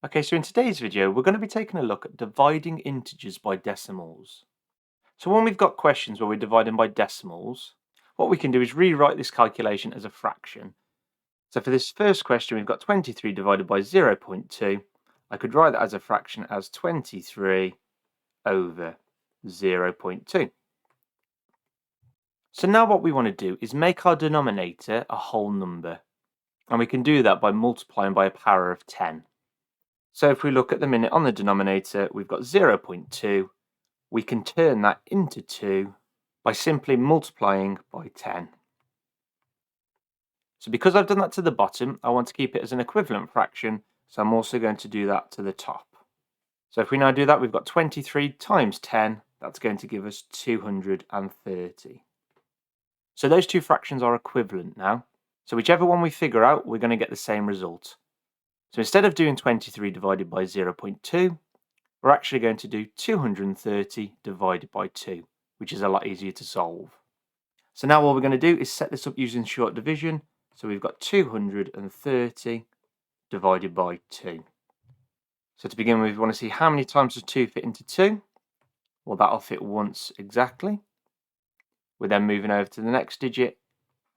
Okay, so in today's video, we're going to be taking a look at dividing integers by decimals. So when we've got questions where we're dividing by decimals, what we can do is rewrite this calculation as a fraction. So for this first question, we've got 23 divided by 0.2. I could write that as a fraction as 23 over 0.2. So now what we want to do is make our denominator a whole number. And we can do that by multiplying by a power of 10. So if we look at the minute on the denominator, we've got 0.2. We can turn that into 2 by simply multiplying by 10. So because I've done that to the bottom, I want to keep it as an equivalent fraction, so I'm also going to do that to the top. So if we now do that, we've got 23 times 10, that's going to give us 230. So those two fractions are equivalent now. So whichever one we figure out, we're going to get the same result. So instead of doing 23 divided by 0.2, we're actually going to do 230 divided by 2, which is a lot easier to solve. So now what we're going to do is set this up using short division. So we've got 230 divided by 2. So to begin with, we want to see how many times does 2 fit into 2? Well, that'll fit once exactly. We're then moving over to the next digit.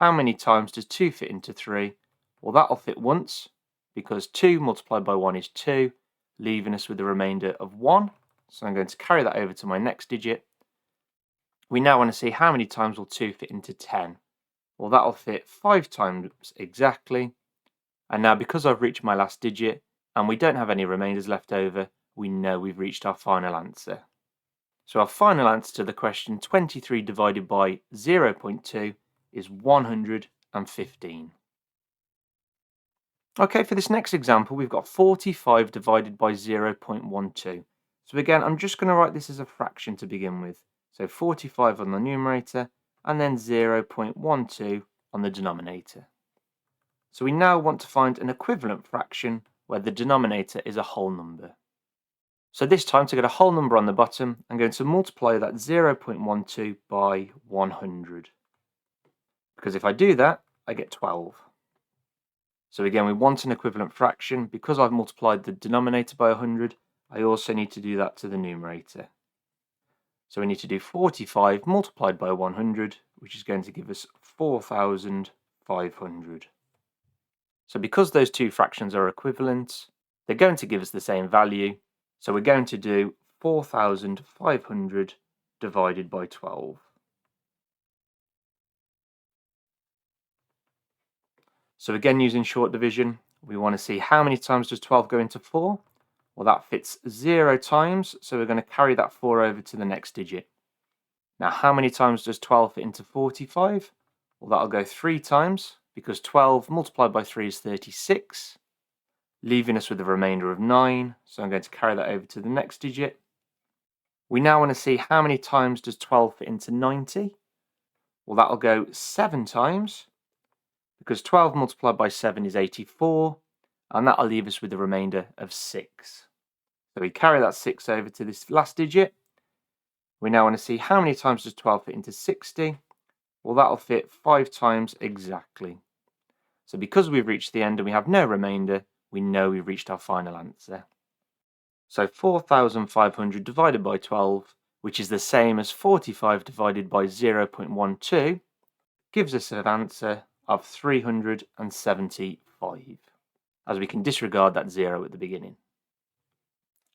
How many times does 2 fit into 3? Well, that'll fit once, because 2 multiplied by 1 is 2, leaving us with a remainder of 1. So I'm going to carry that over to my next digit. We now want to see how many times will 2 fit into 10. Well, that'll fit 5 times exactly. And now because I've reached my last digit and we don't have any remainders left over, we know we've reached our final answer. So our final answer to the question 23 divided by 0.2 is 115. Okay, for this next example, we've got 45 divided by 0.12. So again, I'm just going to write this as a fraction to begin with. So 45 on the numerator and then 0.12 on the denominator. So we now want to find an equivalent fraction where the denominator is a whole number. So this time, to get a whole number on the bottom, I'm going to multiply that 0.12 by 100. Because if I do that, I get 12. So again, we want an equivalent fraction. Because I've multiplied the denominator by 100, I also need to do that to the numerator. So we need to do 45 multiplied by 100, which is going to give us 4,500. So because those two fractions are equivalent, they're going to give us the same value. So we're going to do 4,500 divided by 12. So again, using short division, we want to see how many times does 12 go into 4? Well, that fits 0 times, so we're going to carry that 4 over to the next digit. Now, how many times does 12 fit into 45? Well, that'll go 3 times, because 12 multiplied by 3 is 36, leaving us with a remainder of 9, so I'm going to carry that over to the next digit. We now want to see how many times does 12 fit into 90? Well, that'll go 7 times, because 12 multiplied by 7 is 84, and that'll leave us with a remainder of 6. So we carry that 6 over to this last digit. We now want to see how many times does 12 fit into 60? Well, that'll fit 5 times exactly. So because we've reached the end and we have no remainder, we know we've reached our final answer. So 4,500 divided by 12, which is the same as 45 divided by 0.12, gives us an answer of 375, as we can disregard that 0 at the beginning.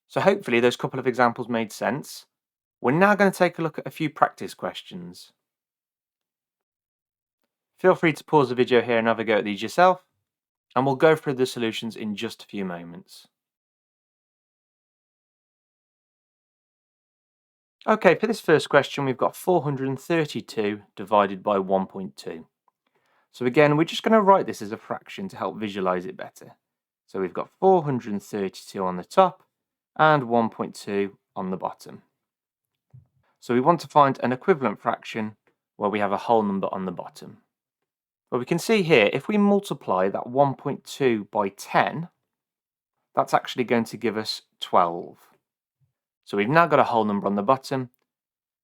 So hopefully those couple of examples made sense. We're now going to take a look at a few practice questions. Feel free to pause the video here and have a go at these yourself, and we'll go through the solutions in just a few moments. Okay, for this first question, we've got 432 divided by 1.2. So again, we're just going to write this as a fraction to help visualize it better. So we've got 432 on the top and 1.2 on the bottom. So we want to find an equivalent fraction where we have a whole number on the bottom. Well, we can see here, if we multiply that 1.2 by 10, that's actually going to give us 12. So we've now got a whole number on the bottom,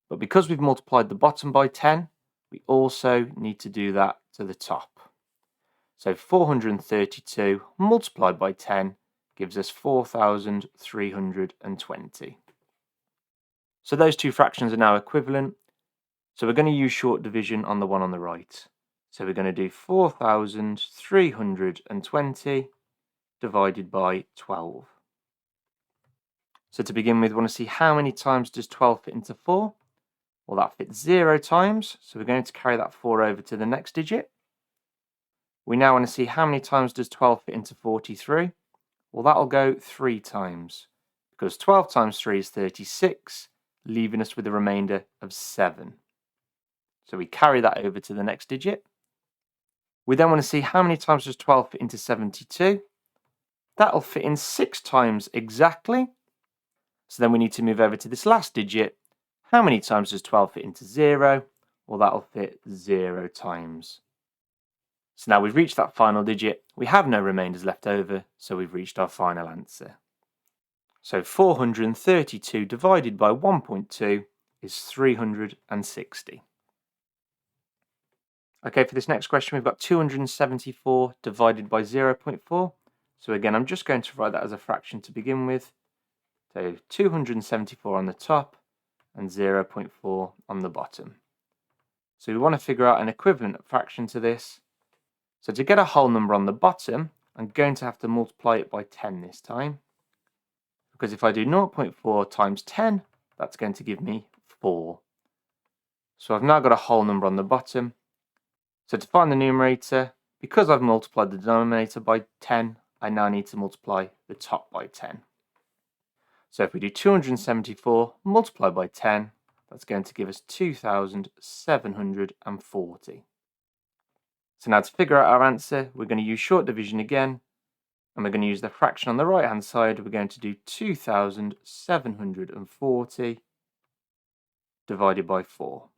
but because we've multiplied the bottom by 10, we also need to do that to the top. So 432 multiplied by 10 gives us 4,320. So those two fractions are now equivalent. So we're going to use short division on the one on the right. So we're going to do 4,320 divided by 12. So to begin with, we want to see how many times does 12 fit into 4? Well, that fits 0 times, so we're going to carry that 4 over to the next digit. We now want to see how many times does 12 fit into 43? Well, that'll go 3 times, because 12 times 3 is 36, leaving us with a remainder of 7. So we carry that over to the next digit. We then want to see how many times does 12 fit into 72? That'll fit in 6 times exactly. So then we need to move over to this last digit. How many times does 12 fit into 0? Well, that'll fit 0 times. So now we've reached that final digit. We have no remainders left over, so we've reached our final answer. So 432 divided by 1.2 is 360. Okay, for this next question, we've got 274 divided by 0.4. So again, I'm just going to write that as a fraction to begin with. So 274 on the top and 0.4 on the bottom. So we want to figure out an equivalent fraction to this. So to get a whole number on the bottom, I'm going to have to multiply it by 10 this time. Because if I do 0.4 times 10, that's going to give me 4. So I've now got a whole number on the bottom. So to find the numerator, because I've multiplied the denominator by 10, I now need to multiply the top by 10. So if we do 274 multiplied by 10, that's going to give us 2,740. So now to figure out our answer, we're going to use short division again, and we're going to use the fraction on the right hand side. We're going to do 2,740 divided by 4.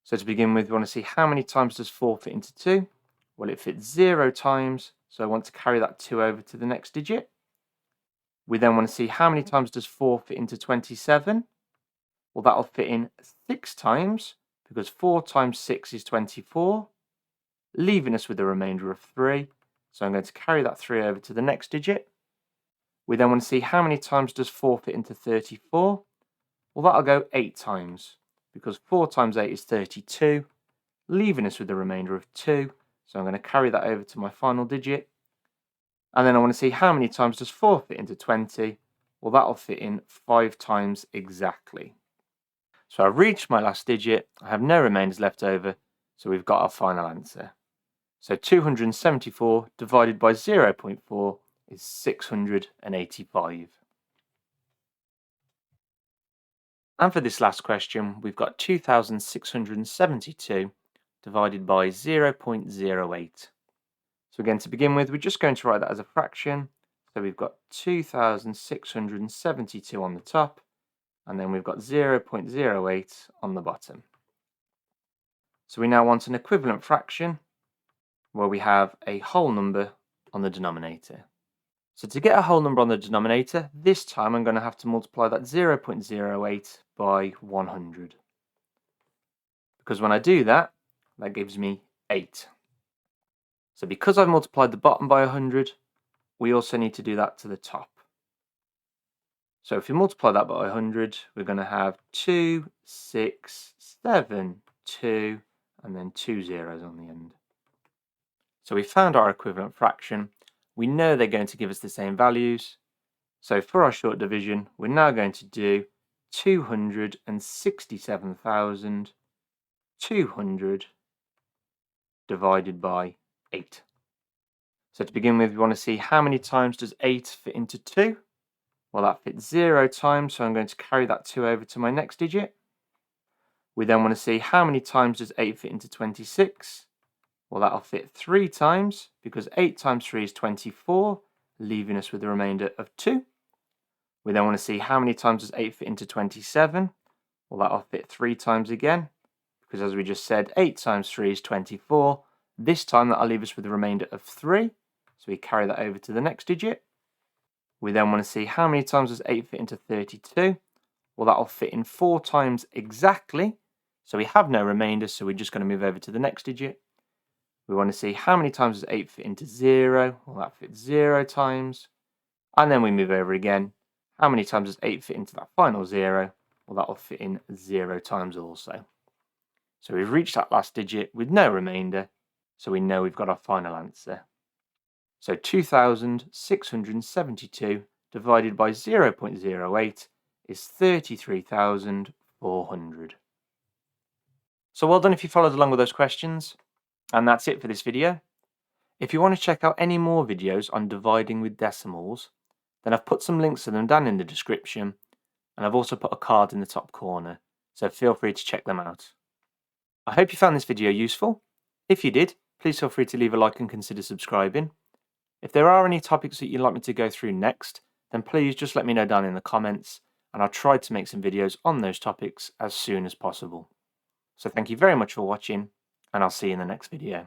So to begin with, we want to see how many times does 4 fit into 2? Well, it fits 0 times, so I want to carry that 2 over to the next digit. We then want to see how many times does 4 fit into 27? Well, that'll fit in 6 times, because 4 times 6 is 24, leaving us with a remainder of 3. So I'm going to carry that 3 over to the next digit. We then want to see how many times does 4 fit into 34? Well, that'll go 8 times, because 4 times 8 is 32, leaving us with a remainder of 2. So I'm going to carry that over to my final digit. And then I want to see how many times does 4 fit into 20? Well, that'll fit in 5 times exactly. So I've reached my last digit. I have no remainders left over, so we've got our final answer. So 274 divided by 0.4 is 685. And for this last question, we've got 2,672 divided by 0.08. So again, to begin with, we're just going to write that as a fraction. So we've got 2,672 on the top, and then we've got 0.08 on the bottom. So we now want an equivalent fraction where we have a whole number on the denominator. So to get a whole number on the denominator, this time I'm going to have to multiply that 0.08 by 100. Because when I do that, that gives me 8. So because I've multiplied the bottom by 100, we also need to do that to the top. So if we multiply that by 100, we're going to have 2, 6, 7, 2, and then 2 zeros on the end. So we found our equivalent fraction. We know they're going to give us the same values. So for our short division, we're now going to do 267,200 divided by 8. So to begin with, we want to see how many times does 8 fit into 2? Well, that fits 0 times, so I'm going to carry that 2 over to my next digit. We then want to see how many times does 8 fit into 26? Well, that'll fit 3 times, because 8 times 3 is 24, leaving us with a remainder of 2. We then want to see how many times does 8 fit into 27? Well, that'll fit 3 times again, because as we just said, 8 times 3 is 24. This time that'll leave us with a remainder of 3, so we carry that over to the next digit. We then want to see how many times does 8 fit into 32? Well, that'll fit in 4 times exactly, so we have no remainder, so we're just going to move over to the next digit. We want to see how many times does 8 fit into 0? Well, that fits 0 times. And then we move over again. How many times does 8 fit into that final 0? Well, that will fit in 0 times also. So we've reached that last digit with no remainder, so we know we've got our final answer. So 2,672 divided by 0.08 is 33,400. So well done if you followed along with those questions. And that's it for this video. If you want to check out any more videos on dividing with decimals, then I've put some links to them down in the description, and I've also put a card in the top corner, so feel free to check them out. I hope you found this video useful. If you did, please feel free to leave a like and consider subscribing. If there are any topics that you'd like me to go through next, then please just let me know down in the comments, and I'll try to make some videos on those topics as soon as possible. So thank you very much for watching, and I'll see you in the next video.